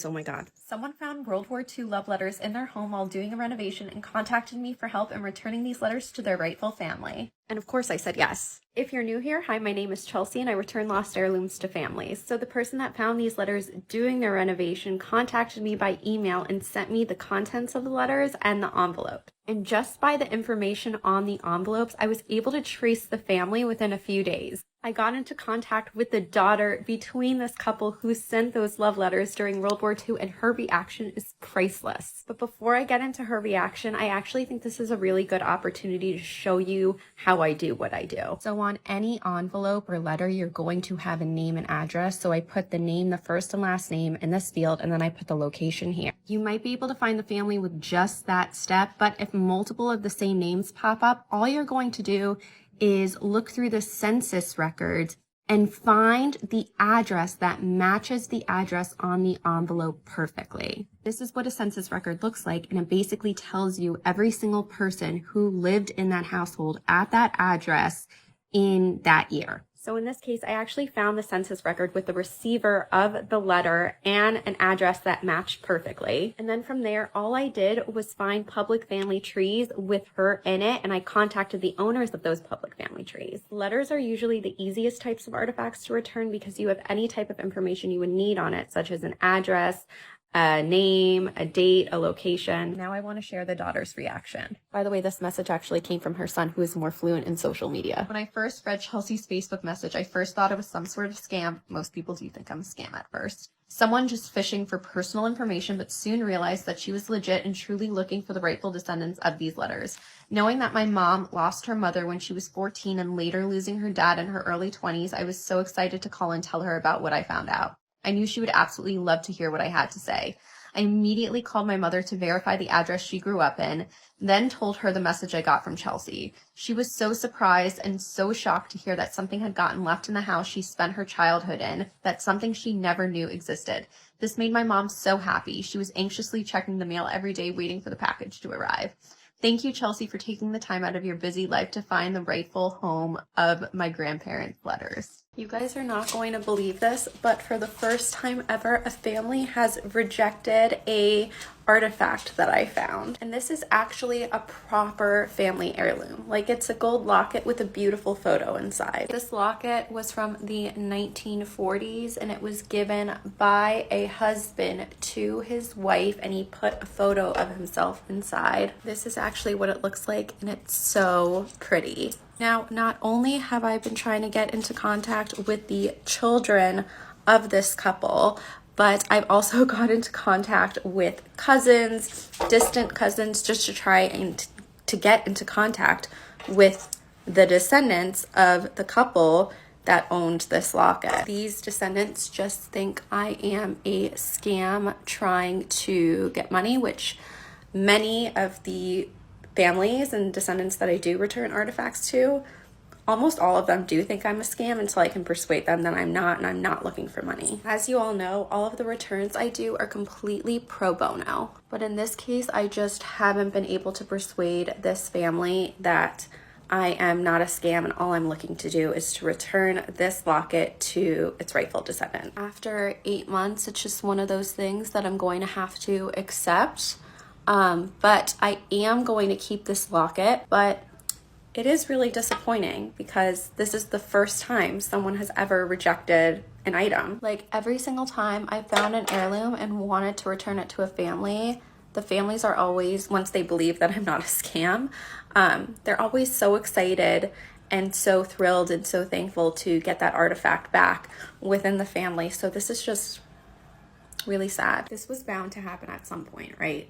guys, oh my God. Someone found World War II love letters in their home while doing a renovation and contacted me for help in returning these letters to their rightful family. And of course I said yes. If you're new here, hi, my name is Chelsey and I return lost heirlooms to families. So the person that found these letters doing their renovation contacted me by email and sent me the contents of the letters and the envelope. And just by the information on the envelopes, I was able to trace the family within a few days. I got into contact with the daughter between this couple who sent those love letters during World War II, and her reaction is priceless. But before I get into her reaction, I actually think this is a really good opportunity to show you how I do what I do. So on any envelope or letter, you're going to have a name and address. So I put the name, the first and last name in this field, and then I put the location here. You might be able to find the family with just that step, but if multiple of the same names pop up, all you're going to do is look through the census records and find the address that matches the address on the envelope perfectly. This is what a census record looks like, and it basically tells you every single person who lived in that household at that address in that year. So in this case, I actually found the census record with the receiver of the letter and an address that matched perfectly. And then from there, all I did was find public family trees with her in it, and I contacted the owners of those public family trees. Letters are usually the easiest types of artifacts to return because you have any type of information you would need on it, such as an address, a name, a date, a location. Now I want to share the daughter's reaction. By the way, this message actually came from her son, who is more fluent in social media. When I first read Chelsey's Facebook message, I first thought it was some sort of scam. Most people do think I'm a scam at first. Someone just fishing for personal information, but soon realized that she was legit and truly looking for the rightful descendants of these letters. Knowing that my mom lost her mother when she was 14 and later losing her dad in her early 20s, I was so excited to call and tell her about what I found out. I knew she would absolutely love to hear what I had to say. I immediately called my mother to verify the address she grew up in, then told her the message I got from Chelsey. She was so surprised and so shocked to hear that something had gotten left in the house she spent her childhood in, that something she never knew existed. This made my mom so happy. She was anxiously checking the mail every day, waiting for the package to arrive. Thank you, Chelsey, for taking the time out of your busy life to find the rightful home of my grandparents' letters. You guys are not going to believe this, but for the first time ever, a family has rejected a artifact that I found. And this is actually a proper family heirloom. Like, it's a gold locket with a beautiful photo inside. This locket was from the 1940s, and it was given by a husband to his wife, and he put a photo of himself inside. This is actually what it looks like, and it's so pretty. Now, not only have I been trying to get into contact with the children of this couple, but I've also got into contact with cousins, distant cousins, just to try and to get into contact with the descendants of the couple that owned this locket. These descendants just think I am a scam trying to get money, which many of the families and descendants that I do return artifacts to, almost all of them do think I'm a scam until I can persuade them that I'm not, and I'm not looking for money. As you all know, all of the returns I do are completely pro bono. But in this case, I just haven't been able to persuade this family that I am not a scam, and all I'm looking to do is to return this locket to its rightful descendant. After 8 months, it's just one of those things that I'm going to have to accept. But I am going to keep this locket, but it is really disappointing because this is the first time someone has ever rejected an item. Like, every single time I found an heirloom and wanted to return it to a family, the families are always, once they believe that I'm not a scam, they're always so excited and so thrilled and so thankful to get that artifact back within the family. So this is just really sad. This was bound to happen at some point, right?